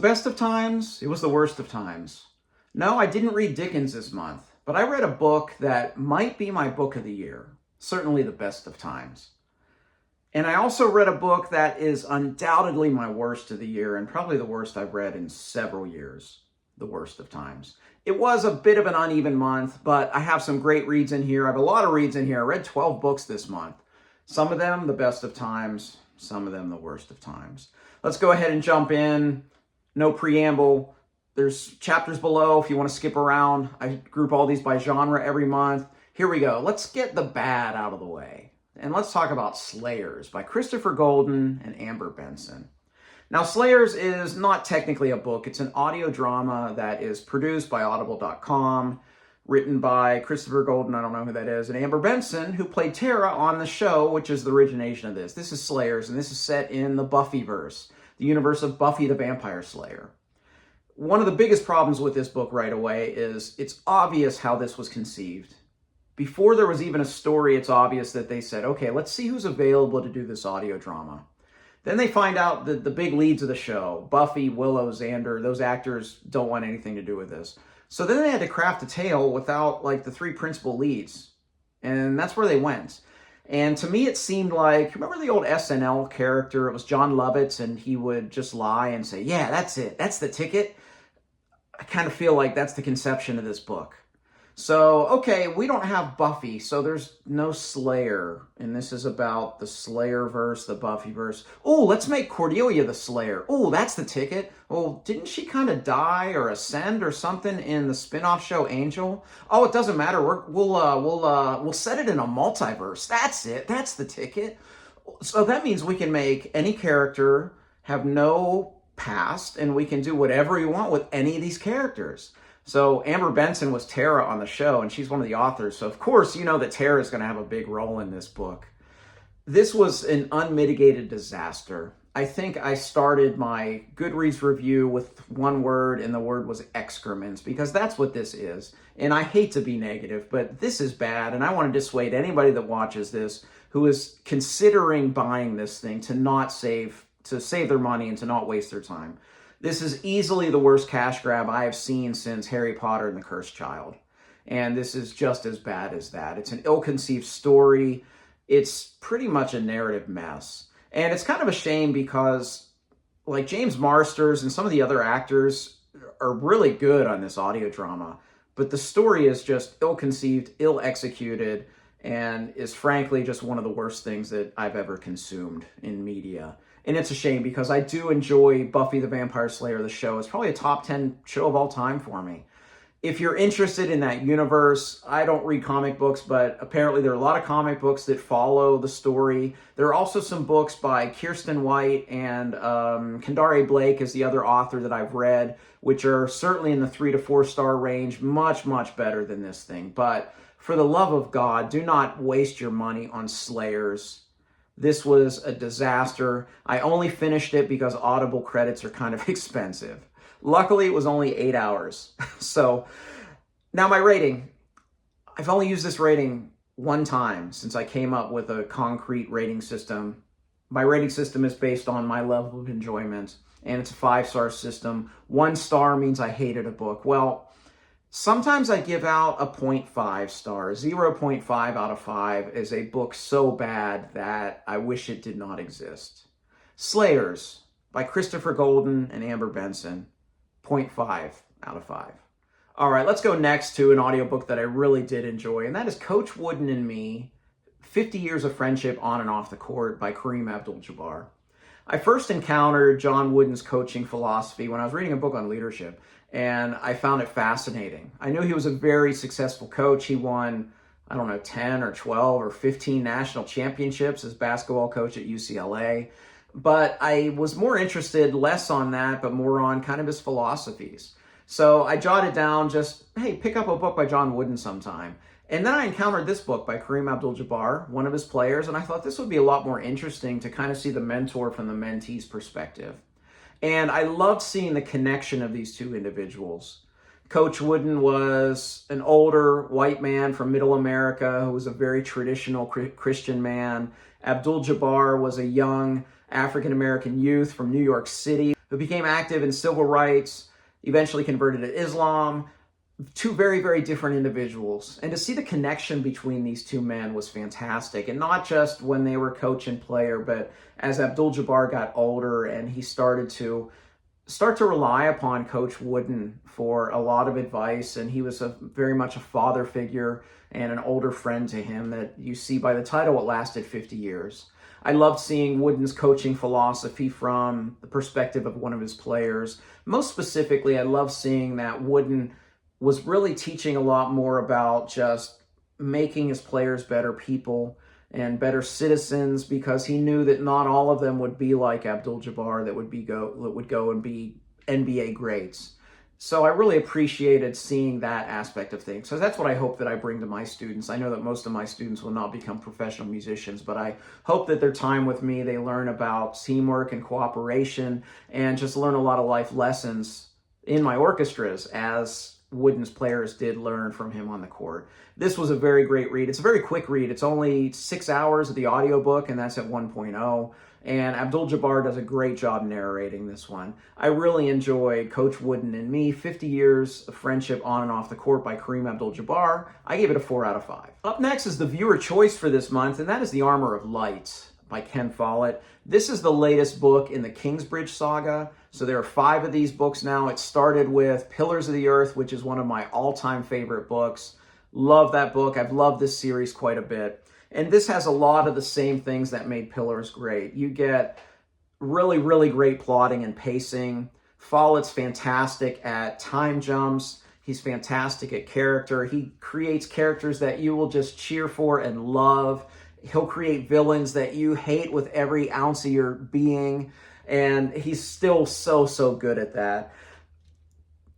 the best of times, it was the worst of times. No, I didn't read Dickens this month, but I read a book that might be my book of the year, certainly the best of times. And I also read a book that is undoubtedly my worst of the year and probably the worst I've read in several years, the worst of times. It was a bit of an uneven month, but I have some great reads in here. I have a lot of reads in here. I read 12 books this month. Some of them the best of times, some of them the worst of times. Let's go ahead and jump in. No preamble. There's chapters below if you want to skip around. I group all these by genre every month. Here we go. Let's get the bad out of the way. And let's talk about Slayers by Christopher Golden and Amber Benson. Now, Slayers is not technically a book. It's an audio drama that is produced by Audible.com, written by Christopher Golden, I don't know who that is, and Amber Benson, who played Tara on the show, which is the origination of this. This is Slayers, and this is set in the Buffyverse, the universe of Buffy the Vampire Slayer. One of the biggest problems with this book right away is it's obvious how this was conceived. Before there was even a story, it's obvious that they said, okay, let's see who's available to do this audio drama. Then they find out that the big leads of the show, Buffy, Willow, Xander, those actors don't want anything to do with this. So then they had to craft a tale without like the three principal leads. And that's where they went. And to me, it seemed like, remember the old SNL character? It was John Lovitz, and he would just lie and say, yeah, that's it. That's the ticket. I kind of feel like that's the conception of this book. So, okay, we don't have Buffy, so there's no Slayer. And this is about the Slayer-verse, the Buffyverse. Oh, let's make Cordelia the Slayer. Oh, that's the ticket. Oh, didn't she kind of die or ascend or something in the spin-off show Angel? Oh, it doesn't matter. We'll set it in a multiverse. That's it. That's the ticket. So that means we can make any character have no past, and we can do whatever we want with any of these characters. So Amber Benson was Tara on the show, and she's one of the authors. So of course, you know that Tara is going to have a big role in this book. This was an unmitigated disaster. I think I started my Goodreads review with one word, and the word was excrement, because that's what this is. And I hate to be negative, but this is bad, and I want to dissuade anybody that watches this who is considering buying this thing to save their money and to not waste their time. This is easily the worst cash grab I have seen since Harry Potter and the Cursed Child. And this is just as bad as that. It's an ill-conceived story. It's pretty much a narrative mess. And it's kind of a shame because, like, James Marsters and some of the other actors are really good on this audio drama. But the story is just ill-conceived, ill-executed, and is frankly just one of the worst things that I've ever consumed in media. And it's a shame because I do enjoy Buffy the Vampire Slayer, the show. It's probably a top 10 show of all time for me. If you're interested in that universe, I don't read comic books, but apparently there are a lot of comic books that follow the story. There are also some books by Kirsten White and Kendare Blake is the other author that I've read, which are certainly in the 3 to 4 star range, much, much better than this thing. But for the love of God, do not waste your money on Slayers. This was a disaster. I only finished it because Audible credits are kind of expensive. Luckily, it was only 8 hours. So now my rating. I've only used this rating one time since I came up with a concrete rating system. My rating system is based on my level of enjoyment, and it's a 5-star system. 1 star means I hated a book. Well, sometimes I give out a 0.5 star. 0.5 out of 5 is a book so bad that I wish it did not exist. Slayers by Christopher Golden and Amber Benson. 0.5 out of 5. All right, let's go next to an audiobook that I really did enjoy, and that is Coach Wooden and Me, 50 Years of Friendship on and Off the Court by Kareem Abdul-Jabbar. I first encountered John Wooden's coaching philosophy when I was reading a book on leadership, and I found it fascinating. I knew he was a very successful coach. He won, 10 or 12 or 15 national championships as basketball coach at UCLA. But I was more interested, less on that, but more on kind of his philosophies. So I jotted down just, hey, pick up a book by John Wooden sometime. And then I encountered this book by Kareem Abdul-Jabbar, one of his players, and I thought this would be a lot more interesting to kind of see the mentor from the mentee's perspective. And I loved seeing the connection of these two individuals. Coach Wooden was an older white man from Middle America who was a very traditional Christian man. Abdul-Jabbar was a young African-American youth from New York City who became active in civil rights, eventually converted to Islam. Two very, very different individuals. And to see the connection between these two men was fantastic. And not just when they were coach and player, but as Abdul-Jabbar got older and he started to rely upon Coach Wooden for a lot of advice. And he was very much a father figure and an older friend to him that you see by the title, It Lasted 50 Years. I loved seeing Wooden's coaching philosophy from the perspective of one of his players. Most specifically, I love seeing that Wooden was really teaching a lot more about just making his players better people and better citizens, because he knew that not all of them would be like Abdul-Jabbar, that would go and be NBA greats. So I really appreciated seeing that aspect of things. So that's what I hope that I bring to my students. I know that most of my students will not become professional musicians, but I hope that their time with me, they learn about teamwork and cooperation and just learn a lot of life lessons in my orchestras, as Wooden's players did learn from him on the court. This was a very great read. It's a very quick read. It's only 6 hours of the audiobook, and that's at 1.0. And Abdul-Jabbar does a great job narrating this one. I really enjoyed Coach Wooden and Me, 50 Years of Friendship on and Off the Court by Kareem Abdul-Jabbar. I gave it a 4 out of 5. Up next is the viewer choice for this month, and that is The Armor of Light by Ken Follett. This is the latest book in the Kingsbridge saga. So there are 5 of these books now. It started with Pillars of the Earth, which is one of my all-time favorite books. Love that book. I've loved this series quite a bit. And this has a lot of the same things that made Pillars great. You get really, really great plotting and pacing. Follett's fantastic at time jumps. He's fantastic at character. He creates characters that you will just cheer for and love. He'll create villains that you hate with every ounce of your being. And he's still so good at that.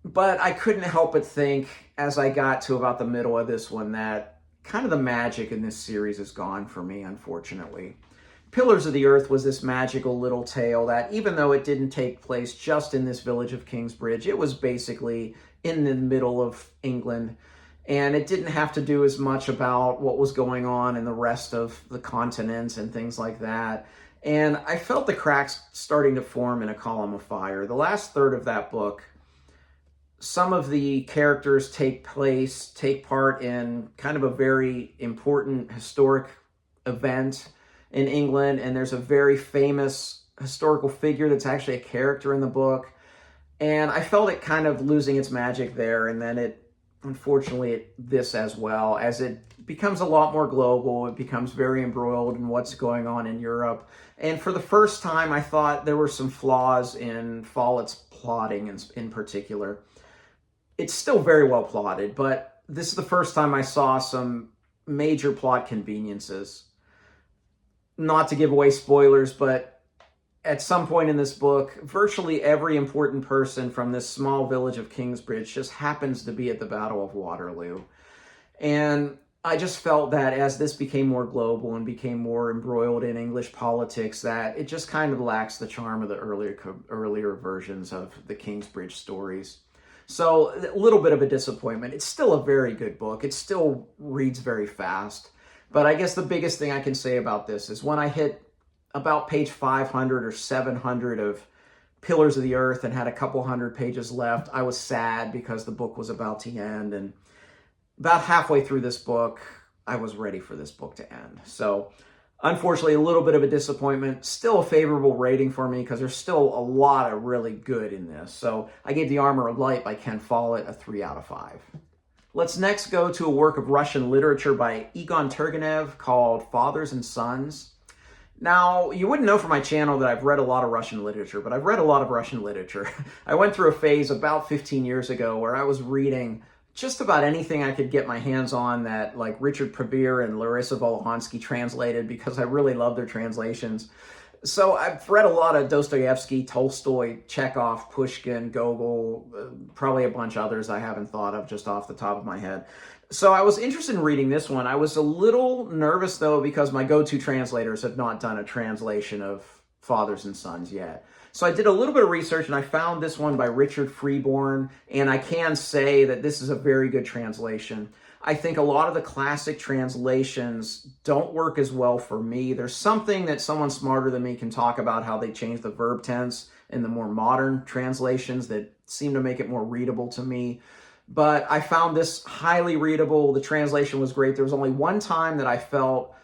But I couldn't help but think, as I got to about the middle of this one, that kind of the magic in this series is gone for me, unfortunately. Pillars of the Earth was this magical little tale that, even though it didn't take place just in this village of Kingsbridge, it was basically in the middle of England. And it didn't have to do as much about what was going on in the rest of the continent and things like that. And I felt the cracks starting to form in A Column of Fire. The last third of that book, some of the characters take part in kind of a very important historic event in England, and there's a very famous historical figure that's actually a character in the book. And I felt it kind of losing its magic there, and then unfortunately, this as well, as it becomes a lot more global, it becomes very embroiled in what's going on in Europe. And for the first time, I thought there were some flaws in Follett's plotting in particular. It's still very well plotted, but this is the first time I saw some major plot conveniences. Not to give away spoilers, but at some point in this book, virtually every important person from this small village of Kingsbridge just happens to be at the Battle of Waterloo. And I just felt that as this became more global and became more embroiled in English politics, that it just kind of lacks the charm of the earlier versions of the Kingsbridge stories. So a little bit of a disappointment. It's still a very good book. It still reads very fast. But I guess the biggest thing I can say about this is when I hit about page 500 or 700 of Pillars of the Earth and had a couple hundred pages left, I was sad because the book was about to end. And about halfway through this book, I was ready for this book to end. So unfortunately, a little bit of a disappointment. Still a favorable rating for me because there's still a lot of really good in this. So I gave The Armor of Light by Ken Follett a 3 out of 5. Let's next go to a work of Russian literature by Egon Turgenev called Fathers and Sons. Now, you wouldn't know from my channel that I've read a lot of Russian literature, but I've read a lot of Russian literature. I went through a phase about 15 years ago where I was reading just about anything I could get my hands on that like Richard Prevere and Larissa Volohansky translated, because I really love their translations. So I've read a lot of Dostoevsky, Tolstoy, Chekhov, Pushkin, Gogol, probably a bunch others I haven't thought of just off the top of my head. So I was interested in reading this one. I was a little nervous though because my go-to translators have not done a translation of Fathers and Sons yet. So I did a little bit of research and I found this one by Richard Freeborn, and I can say that this is a very good translation. I think a lot of the classic translations don't work as well for me. There's something that someone smarter than me can talk about, how they change the verb tense in the more modern translations that seem to make it more readable to me. But I found this highly readable. The translation was great. There was only one time that I felt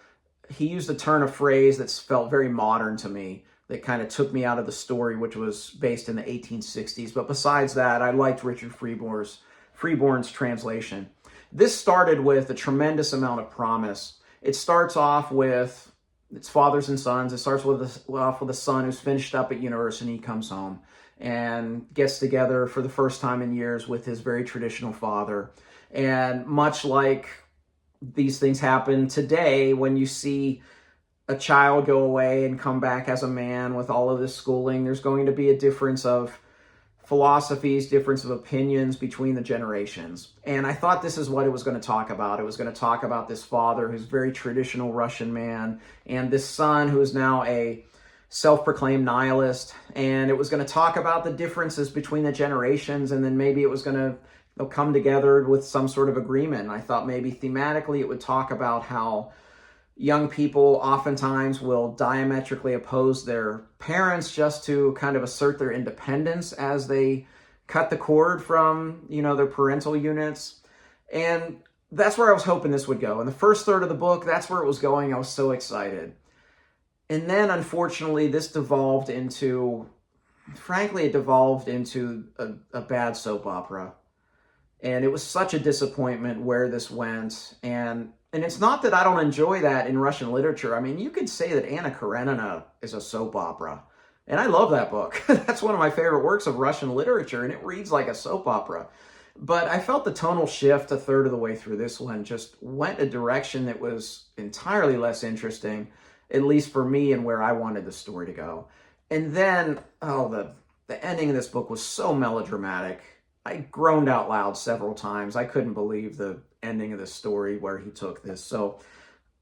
he used a turn of phrase that felt very modern to me, that kind of took me out of the story, which was based in the 1860s. But besides that, I liked Richard Freeborn's translation. This started with a tremendous amount of promise. It starts off with its fathers and sons. It starts with a son who's finished up at university. He comes home and gets together for the first time in years with his very traditional father. And much like these things happen today, when you see a child go away and come back as a man with all of this schooling, there's going to be a difference of philosophies, difference of opinions between the generations. And I thought this is what it was going to talk about. It was going to talk about this father who's a very traditional Russian man, and this son who is now a self-proclaimed nihilist. And it was going to talk about the differences between the generations, and then maybe it was going to they'll come together with some sort of agreement. And I thought maybe thematically it would talk about how young people oftentimes will diametrically oppose their parents just to kind of assert their independence as they cut the cord from, their parental units. And that's where I was hoping this would go. In the first third of the book, that's where it was going. I was so excited. And then, unfortunately, this devolved into a bad soap opera. And it was such a disappointment where this went. And it's not that I don't enjoy that in Russian literature. I mean, you could say that Anna Karenina is a soap opera. And I love that book. That's one of my favorite works of Russian literature, and it reads like a soap opera. But I felt the tonal shift a third of the way through this one just went a direction that was entirely less interesting, at least for me and where I wanted the story to go. And then, the ending of this book was so melodramatic. I groaned out loud several times. I couldn't believe the ending of the story where he took this. So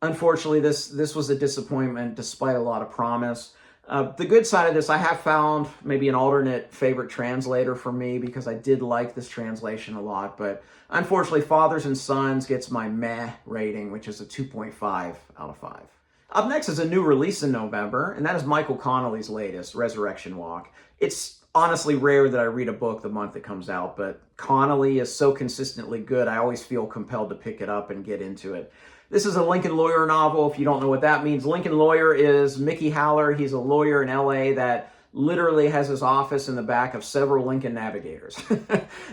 unfortunately, this was a disappointment despite a lot of promise. The good side of this, I have found maybe an alternate favorite translator for me because I did like this translation a lot. But unfortunately, Fathers and Sons gets my meh rating, which is a 2.5 out of 5. Up next is a new release in November, and that is Michael Connelly's latest, Resurrection Walk. It's honestly rare that I read a book the month it comes out, but Connelly is so consistently good, I always feel compelled to pick it up and get into it. This is a Lincoln Lawyer novel. If you don't know what that means, Lincoln Lawyer is Mickey Haller. He's a lawyer in LA that literally has his office in the back of several Lincoln Navigators.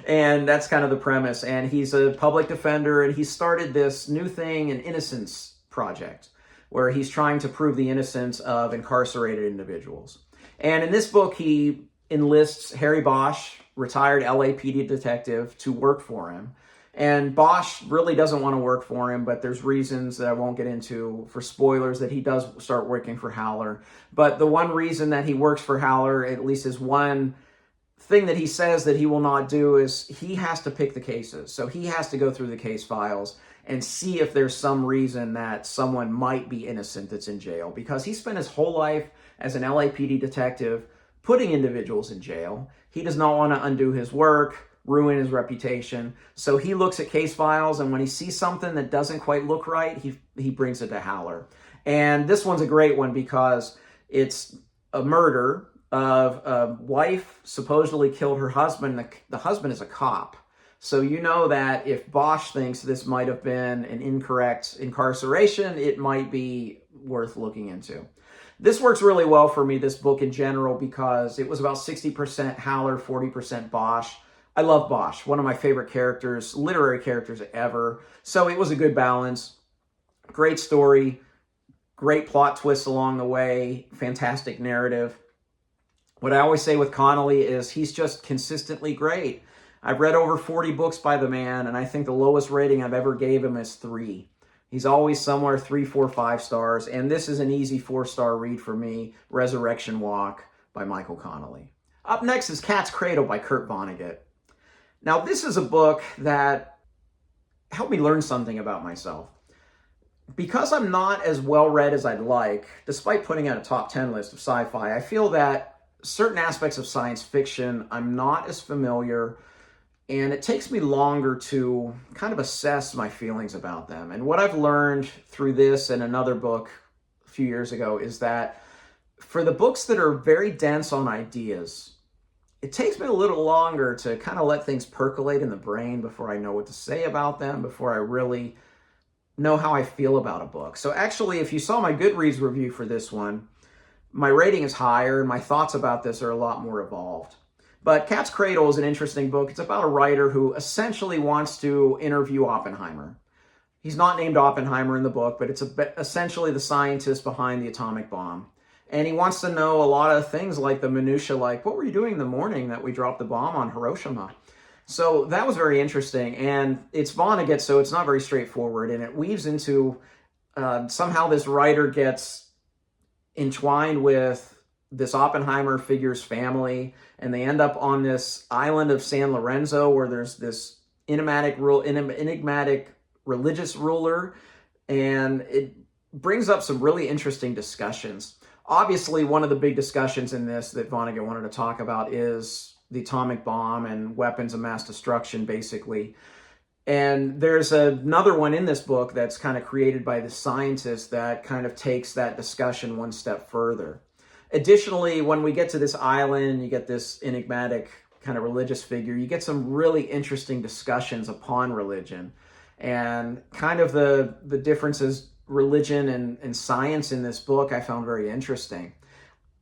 And that's kind of the premise. And he's a public defender, and he started this new thing, an innocence project, where he's trying to prove the innocence of incarcerated individuals. And in this book, he enlists Harry Bosch, retired LAPD detective, to work for him. And Bosch really doesn't want to work for him, but there's reasons that I won't get into for spoilers that he does start working for Haller. But the one reason that he works for Haller, at least is one thing that he says that he will not do, is he has to pick the cases. So he has to go through the case files and see if there's some reason that someone might be innocent that's in jail, because he spent his whole life as an LAPD detective putting individuals in jail. He does not want to undo his work, ruin his reputation. So he looks at case files, and when he sees something that doesn't quite look right, he brings it to Haller. And this one's a great one because it's a murder of a wife supposedly killed her husband. The husband is a cop. So you know that if Bosch thinks this might have been an incorrect incarceration, it might be worth looking into. This works really well for me, this book in general, because it was about 60% Haller, 40% Bosch. I love Bosch, one of my favorite characters, literary characters ever. So it was a good balance. Great story, great plot twists along the way, fantastic narrative. What I always say with Connelly is he's just consistently great. I've read over 40 books by the man, and I think the lowest rating I've ever gave him is 3. He's always somewhere 3, 4, 5 stars, and this is an easy 4-star read for me, Resurrection Walk by Michael Connelly. Up next is Cat's Cradle by Kurt Vonnegut. Now, this is a book that helped me learn something about myself. Because I'm not as well read as I'd like, despite putting out a top 10 list of sci-fi, I feel that certain aspects of science fiction I'm not as familiar, and it takes me longer to kind of assess my feelings about them. And what I've learned through this and another book a few years ago is that for the books that are very dense on ideas, it takes me a little longer to kind of let things percolate in the brain before I know what to say about them, before I really know how I feel about a book. So actually, if you saw my Goodreads review for this one, my rating is higher and my thoughts about this are a lot more evolved. But Cat's Cradle is an interesting book. It's about a writer who essentially wants to interview Oppenheimer. He's not named Oppenheimer in the book, but it's essentially the scientist behind the atomic bomb. And he wants to know a lot of things like the minutia, like, what were you doing the morning that we dropped the bomb on Hiroshima? So that was very interesting. And it's Vonnegut, so it's not very straightforward. And it weaves into somehow this writer gets entwined with this Oppenheimer figure's family, and they end up on this island of San Lorenzo where there's this enigmatic religious ruler, and it brings up some really interesting discussions. Obviously, one of the big discussions in this that Vonnegut wanted to talk about is the atomic bomb and weapons of mass destruction, basically. And there's another one in this book that's kind of created by the scientist that kind of takes that discussion one step further. Additionally, when we get to this island, you get this enigmatic kind of religious figure, you get some really interesting discussions upon religion and kind of the differences religion and science in this book I found very interesting.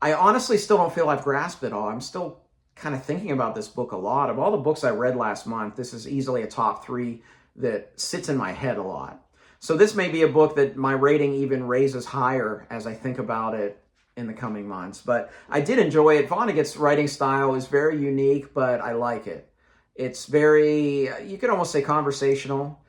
I honestly still don't feel I've grasped it all. I'm still kind of thinking about this book a lot. Of all the books I read last month, this is easily a top 3 that sits in my head a lot. So this may be a book that my rating even raises higher as I think about it in the coming months. But I did enjoy it. Vonnegut's writing style is very unique, but I like it. It's very, you could almost say conversational.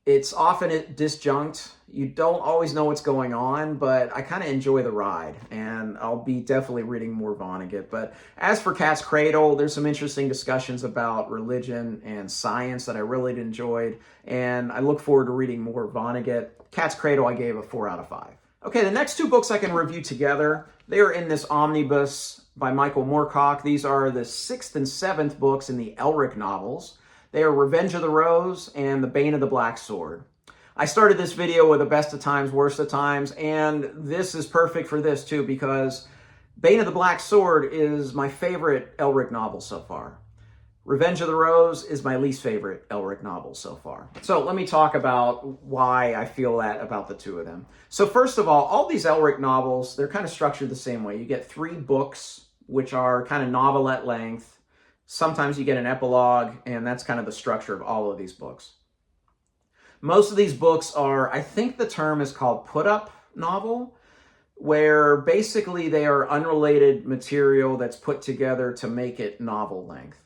It's often disjunct. You don't always know what's going on, but I kind of enjoy the ride, and I'll be definitely reading more Vonnegut. But as for Cat's Cradle, there's some interesting discussions about religion and science that I really enjoyed, and I look forward to reading more Vonnegut. Cat's Cradle, I gave a 4 out of 5. Okay, the next 2 books I can review together, they are in this omnibus by Michael Moorcock. These are the 6th and 7th books in the Elric novels. They are Revenge of the Rose and The Bane of the Black Sword. I started this video with the best of times, worst of times, and this is perfect for this too, because Bane of the Black Sword is my favorite Elric novel so far. Revenge of the Rose is my least favorite Elric novel so far. So let me talk about why I feel that about the 2 of them. So first of all these Elric novels, they're kind of structured the same way. You get 3 books, which are kind of novelette length. Sometimes you get an epilogue, and that's kind of the structure of all of these books. Most of these books are, I think the term is called put-up novel, where basically they are unrelated material that's put together to make it novel length.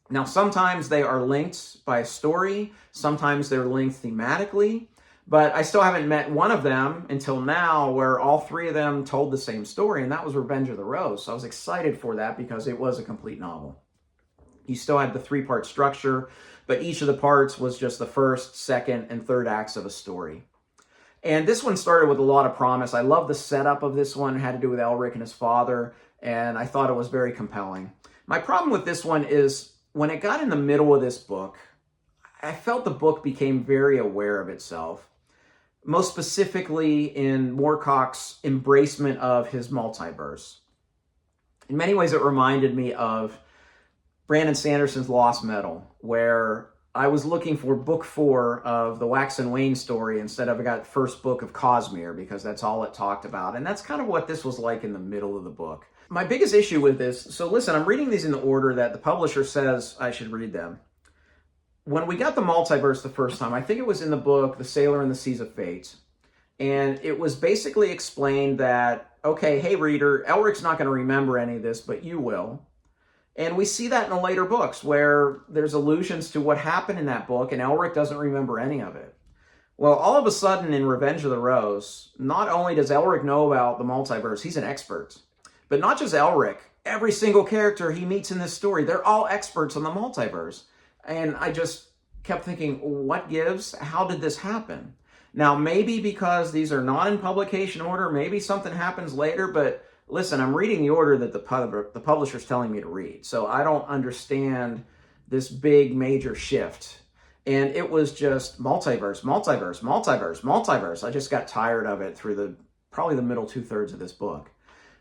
Now, sometimes they are linked by a story, sometimes they're linked thematically, but I still haven't met one of them until now where all 3 of them told the same story, and that was Revenge of the Rose. So I was excited for that because it was a complete novel. You still had the 3-part structure, but each of the parts was just the first, second, and third acts of a story. And this one started with a lot of promise. I love the setup of this one. It had to do with Elric and his father, and I thought it was very compelling. My problem with this one is when it got in the middle of this book, I felt the book became very aware of itself, most specifically in Moorcock's embracement of his multiverse. In many ways, it reminded me of Brandon Sanderson's Lost Metal, where I was looking for book 4 of the Wax and Wayne story instead of I got first book of Cosmere, because that's all it talked about. And that's kind of what this was like in the middle of the book. My biggest issue with this, so listen, I'm reading these in the order that the publisher says I should read them. When we got the multiverse the first time, I think it was in the book, The Sailor and the Seas of Fate. And it was basically explained that, okay, hey reader, Elric's not going to remember any of this, but you will. And we see that in the later books where there's allusions to what happened in that book and Elric doesn't remember any of it. Well, all of a sudden in Revenge of the Rose, not only does Elric know about the multiverse, he's an expert. But not just Elric, every single character he meets in this story, they're all experts on the multiverse. And I just kept thinking, what gives? How did this happen? Now, maybe because these are not in publication order, maybe something happens later, but listen, I'm reading the order that the publisher's telling me to read. So I don't understand this big major shift. And it was just multiverse, multiverse, multiverse, multiverse. I just got tired of it through probably the middle 2/3 of this book.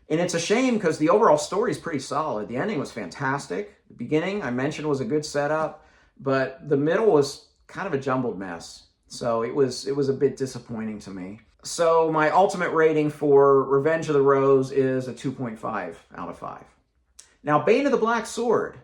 And it's a shame because the overall story is pretty solid. The ending was fantastic. The beginning, I mentioned, was a good setup, but the middle was kind of a jumbled mess. So it was a bit disappointing to me. So my ultimate rating for Revenge of the Rose is a 2.5 out of 5. Now, Bane of the Black Sword.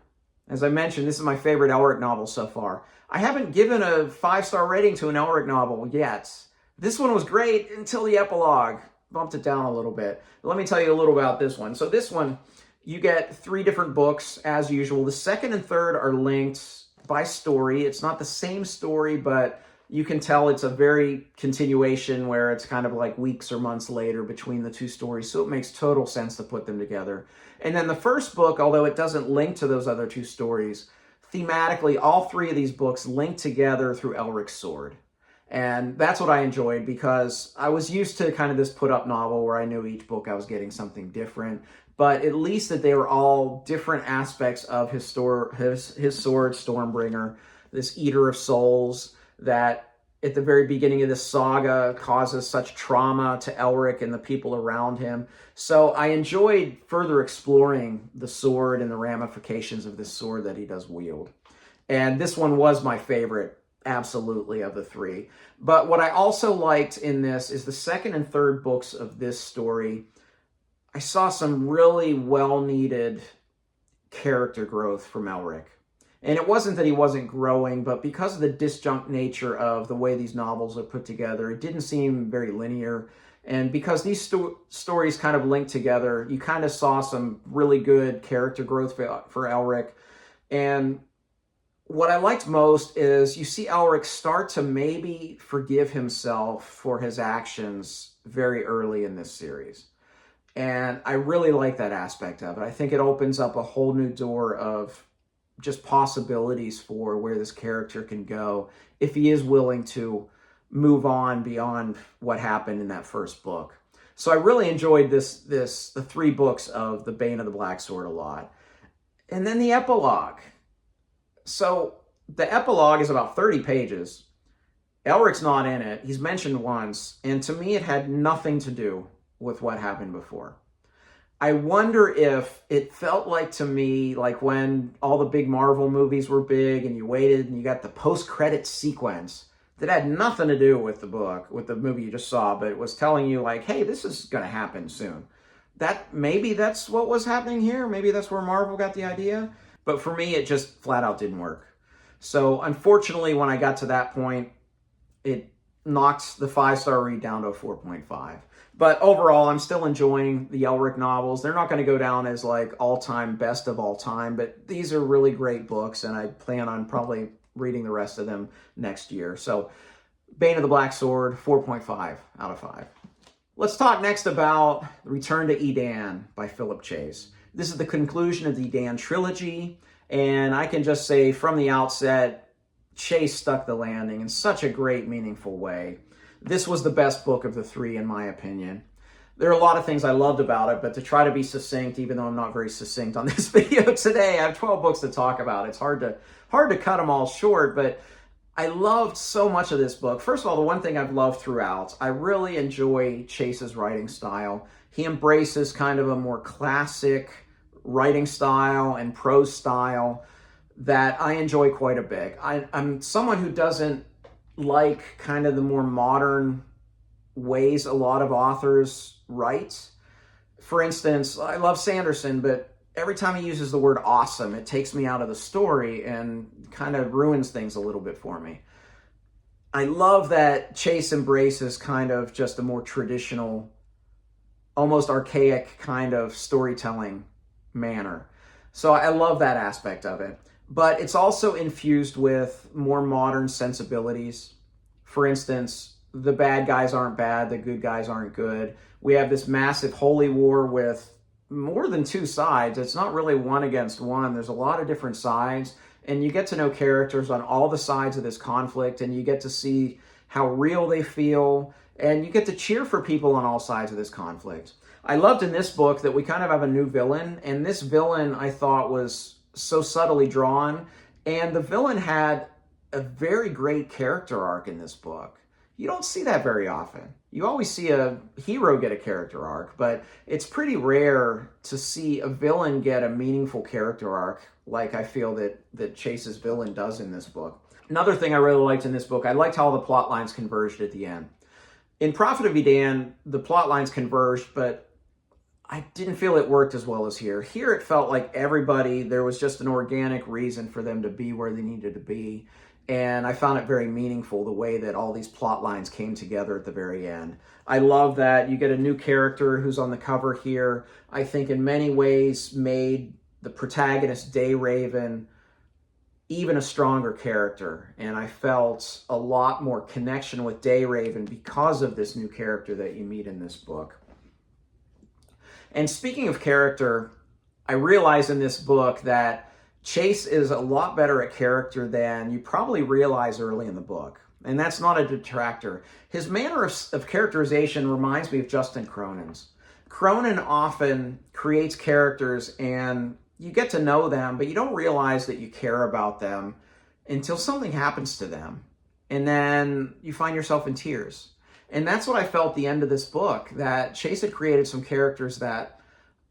As I mentioned, this is my favorite Elric novel so far. I haven't given a 5-star rating to an Elric novel yet. This one was great until the epilogue. Bumped it down a little bit. But let me tell you a little about this one. So this one, you get 3 different books as usual. The second and third are linked by story. It's not the same story, but you can tell it's a very continuation where it's kind of like weeks or months later between the 2 stories. So it makes total sense to put them together. And then the first book, although it doesn't link to those other 2 stories, thematically, all 3 of these books link together through Elric's sword. And that's what I enjoyed because I was used to kind of this put-up novel where I knew each book I was getting something different, but at least that they were all different aspects of his sword, Stormbringer, this Eater of Souls that at the very beginning of this saga causes such trauma to Elric and the people around him. So I enjoyed further exploring the sword and the ramifications of this sword that he does wield. And this one was my favorite, absolutely, of the 3. But what I also liked in this is the second and third books of this story. I saw some really well-needed character growth from Elric. And it wasn't that he wasn't growing, but because of the disjunct nature of the way these novels are put together, it didn't seem very linear. And because these stories kind of linked together, you kind of saw some really good character growth for Elric. And what I liked most is you see Elric start to maybe forgive himself for his actions very early in this series. And I really like that aspect of it. I think it opens up a whole new door of just possibilities for where this character can go if he is willing to move on beyond what happened in that first book. So I really enjoyed the 3 books of The Bane of the Black Sword a lot. And then the epilogue. So the epilogue is about 30 pages. Elric's not in it. He's mentioned once. And to me, it had nothing to do with what happened before. I wonder if it felt like to me, like when all the big Marvel movies were big and you waited and you got the post-credit sequence that had nothing to do with the book, with the movie you just saw, but it was telling you like, hey, this is going to happen soon. Maybe that's what was happening here. Maybe that's where Marvel got the idea. But for me, it just flat out didn't work. So unfortunately, when I got to that point, it knocked the 5-star read down to a 4.5. But overall, I'm still enjoying the Elric novels. They're not going to go down as like all-time best of all time, but these are really great books, and I plan on probably reading the rest of them next year. So Bane of the Black Sword, 4.5 out of 5. Let's talk next about Return to Edan by Philip Chase. This is the conclusion of the Edan trilogy, and I can just say from the outset, Chase stuck the landing in such a great, meaningful way. This was the best book of the 3, in my opinion. There are a lot of things I loved about it, but to try to be succinct, even though I'm not very succinct on this video today, I have 12 books to talk about. It's hard to cut them all short, but I loved so much of this book. First of all, the one thing I've loved throughout, I really enjoy Chase's writing style. He embraces kind of a more classic writing style and prose style that I enjoy quite a bit. I'm someone who doesn't like kind of the more modern ways a lot of authors write. For instance, I love Sanderson, but every time he uses the word awesome, it takes me out of the story and kind of ruins things a little bit for me. I love that Chase embraces kind of just a more traditional, almost archaic kind of storytelling manner. So I love that aspect of it. But it's also infused with more modern sensibilities. For instance, the bad guys aren't bad, the good guys aren't good. We have this massive holy war with more than 2 sides. It's not really one against one. There's a lot of different sides, and you get to know characters on all the sides of this conflict, and you get to see how real they feel, and you get to cheer for people on all sides of this conflict. I loved in this book that we kind of have a new villain, and this villain I thought was so subtly drawn, and the villain had a very great character arc in this book. You don't see that very often. You always see a hero get a character arc, but it's pretty rare to see a villain get a meaningful character arc like I feel that Chase's villain does in this book. Another thing I really liked in this book, I liked how the plot lines converged at the end. In Prophet of Edan, the plot lines converged, but I didn't feel it worked as well as here. Here it felt like everybody, there was just an organic reason for them to be where they needed to be. And I found it very meaningful, the way that all these plot lines came together at the very end. I love that you get a new character who's on the cover here. I think in many ways made the protagonist, Day Raven, even a stronger character. And I felt a lot more connection with Day Raven because of this new character that you meet in this book. And speaking of character, I realized in this book that Chase is a lot better at character than you probably realize early in the book. And that's not a detractor. His manner of characterization reminds me of Justin Cronin's. Cronin often creates characters and you get to know them, but you don't realize that you care about them until something happens to them. And then you find yourself in tears. And that's what I felt at the end of this book, that Chase had created some characters that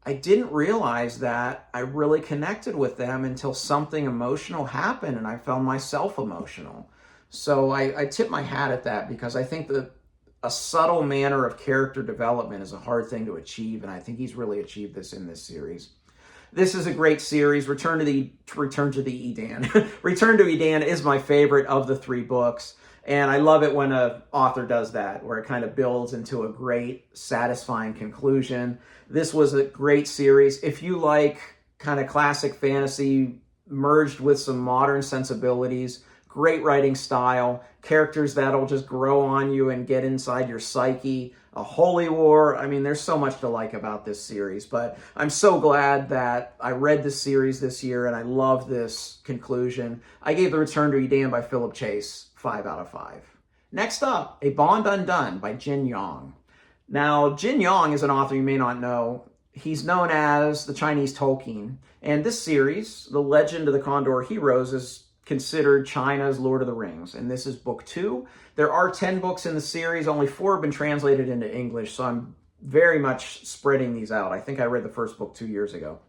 I didn't realize that I really connected with them until something emotional happened and I found myself emotional. So I tip my hat at that, because I think that a subtle manner of character development is a hard thing to achieve, and I think he's really achieved this in this series. This is a great series. Return to Edan. Return to Edan is my favorite of the 3 books. And I love it when an author does that, where it kind of builds into a great, satisfying conclusion. This was a great series. If you like kind of classic fantasy merged with some modern sensibilities, great writing style, characters that'll just grow on you and get inside your psyche, a holy war. I mean, there's so much to like about this series, but I'm so glad that I read this series this year and I love this conclusion. I gave The Return to Edan by Philip Chase 5 out of 5. Next up, A Bond Undone by Jin Yong. Now, Jin Yong is an author you may not know. He's known as the Chinese Tolkien, and this series, The Legend of the Condor Heroes, is considered China's Lord of the Rings, and this is book 2. There are 10 books in the series, only 4 have been translated into English, so I'm very much spreading these out. I think I read the first book 2 years ago.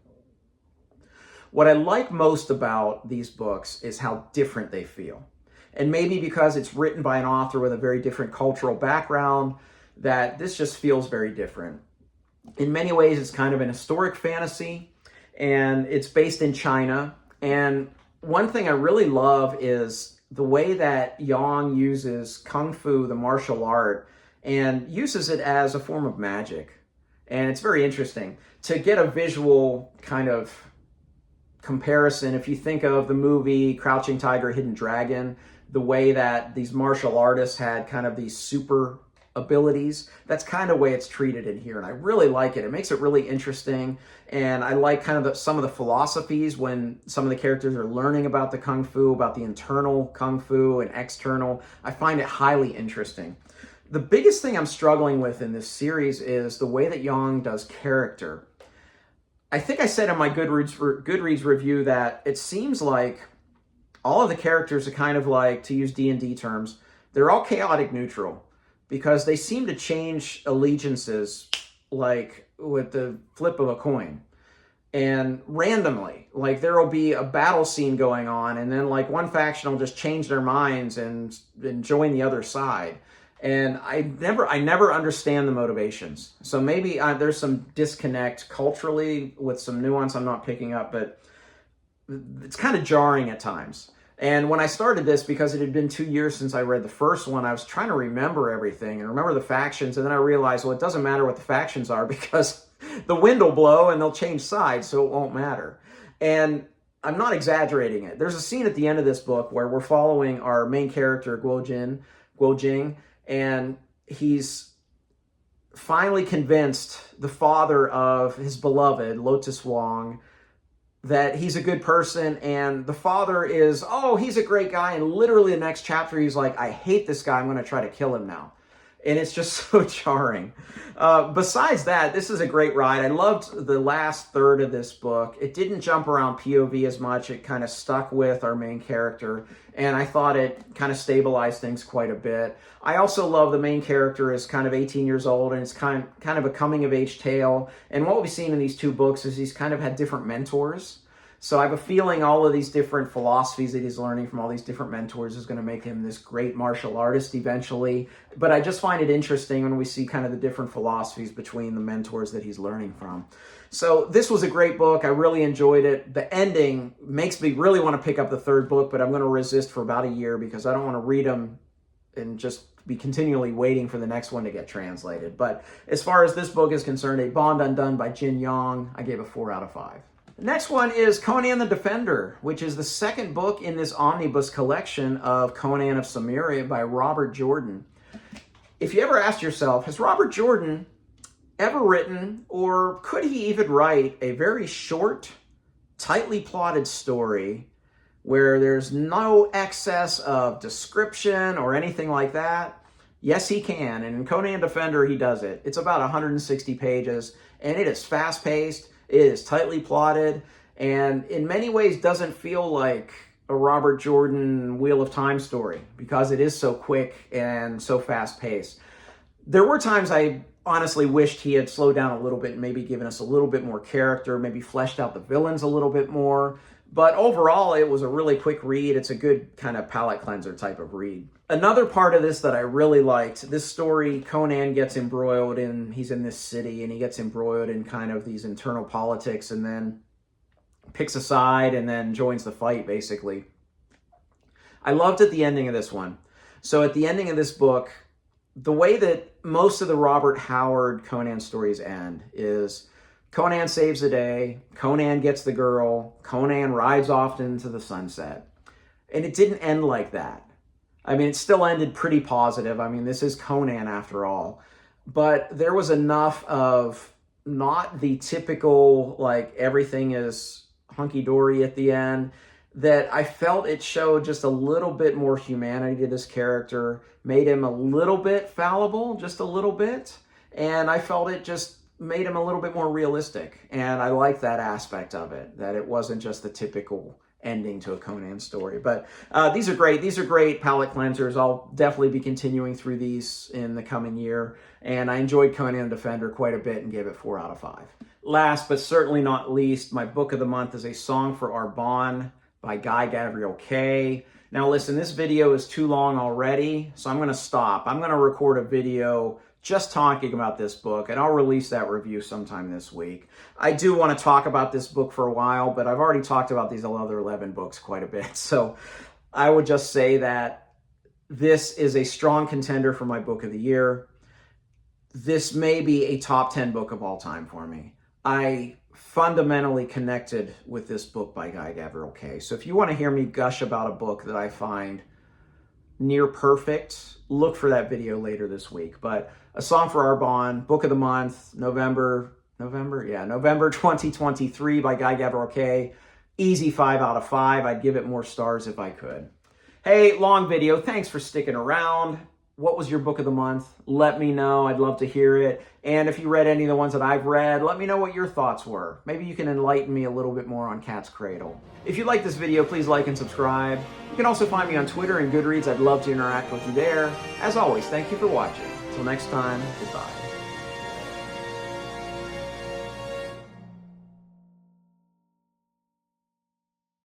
What I like most about these books is how different they feel. And maybe because it's written by an author with a very different cultural background, that this just feels very different. In many ways, it's kind of an historic fantasy, and it's based in China. And one thing I really love is the way that Yang uses Kung Fu, the martial art, and uses it as a form of magic. And it's very interesting. To get a visual kind of comparison, if you think of the movie Crouching Tiger, Hidden Dragon, the way that these martial artists had kind of these super abilities, that's kind of the way it's treated in here, and I really like it. It makes it really interesting, and I like kind of some of the philosophies when some of the characters are learning about the Kung Fu, about the internal Kung Fu and external. I find it highly interesting. The biggest thing I'm struggling with in this series is the way that Yang does character. I think I said in my Goodreads review that it seems like all of the characters are kind of like, to use D&D terms, they're all chaotic neutral, because they seem to change allegiances like with the flip of a coin. And randomly, like there will be a battle scene going on, and then like one faction will just change their minds and join the other side. And I never understand the motivations. So maybe there's some disconnect culturally with some nuance I'm not picking up, but it's kind of jarring at times. And when I started this, because it had been 2 years since I read the first one, I was trying to remember everything and remember the factions. And then I realized, well, it doesn't matter what the factions are, because the wind will blow and they'll change sides, so it won't matter. And I'm not exaggerating it. There's a scene at the end of this book where we're following our main character, Guo Jing, and he's finally convinced the father of his beloved, Lotus Wong, that he's a good person, and the father is, oh, he's a great guy, and literally the next chapter he's like, I hate this guy, I'm going to try to kill him now. and it's just so jarring. Besides that, this is a great ride. I loved the last third of this book. It didn't jump around POV as much. It kind of stuck with our main character, and I thought it kind of stabilized things quite a bit. I also love the main character is kind of 18 years old, and it's kind of a coming-of-age tale. And what we've seen in these two books is he's kind of had different mentors. So I have a feeling all of these different philosophies that he's learning from all these different mentors is going to make him this great martial artist eventually. But I just find it interesting when we see kind of the different philosophies between the mentors that he's learning from. So this was a great book. I really enjoyed it. The ending makes me really want to pick up the third book, but I'm going to resist for about a year because I don't want to read them and just be continually waiting for the next one to get translated. But as far as this book is concerned, A Bond Undone by Jin Yong, I gave a 4 out of 5. The next one is Conan the Defender, which is the second book in this omnibus collection of Conan of Cimmeria by Robert Jordan. If you ever asked yourself, has Robert Jordan ever written, or could he even write, a very short, tightly plotted story where there's no excess of description or anything like that? Yes, he can, and in Conan Defender, he does it. It's about 160 pages, and it is fast-paced. It is tightly plotted, and in many ways doesn't feel like a Robert Jordan Wheel of Time story because it is so quick and so fast-paced. There were times I honestly wished he had slowed down a little bit and maybe given us a little bit more character, maybe fleshed out the villains a little bit more. But overall, it was a really quick read. It's a good kind of palate cleanser type of read. Another part of this that I really liked, this story, Conan gets embroiled in, he's in this city and he gets embroiled in kind of these internal politics and then picks a side and then joins the fight, basically. I loved at the ending of this one. So at the ending of this book, the way that most of the Robert Howard Conan stories end is Conan saves the day, Conan gets the girl, Conan rides off into the sunset. And it didn't end like that. I mean, it still ended pretty positive. I mean, this is Conan after all. But there was enough of not the typical, like, everything is hunky-dory at the end, that I felt it showed just a little bit more humanity to this character, made him a little bit fallible, just a little bit. And I felt it just made him a little bit more realistic. And I like that aspect of it, that it wasn't just the typical ending to a Conan story. But these are great. These are great palate cleansers. I'll definitely be continuing through these in the coming year. And I enjoyed Conan Defender quite a bit and gave it 4 out of 5. Last, but certainly not least, my book of the month is A Song for Arbonne by Guy Gavriel Kay. Now listen, this video is too long already, so I'm going to stop. I'm going to record a video just talking about this book, and I'll release that review sometime this week. I do want to talk about this book for a while, but I've already talked about these other 11 books quite a bit. So I would just say that this is a strong contender for my book of the year. This may be a top 10 book of all time for me. I fundamentally connected with this book by Guy Gavriel Kay. So if you want to hear me gush about a book that I find near perfect, look for that video later this week. But A Song for Arbonne, book of the month, November 2023 by Guy Gavriel Kay. Easy 5 out of 5. I'd give it more stars if I could. Hey, long video. Thanks for sticking around. What was your book of the month? Let me know. I'd love to hear it. And if you read any of the ones that I've read, let me know what your thoughts were. Maybe you can enlighten me a little bit more on Cat's Cradle. If you like this video, please like and subscribe. You can also find me on Twitter and Goodreads. I'd love to interact with you there. As always, thank you for watching. Until next time, goodbye.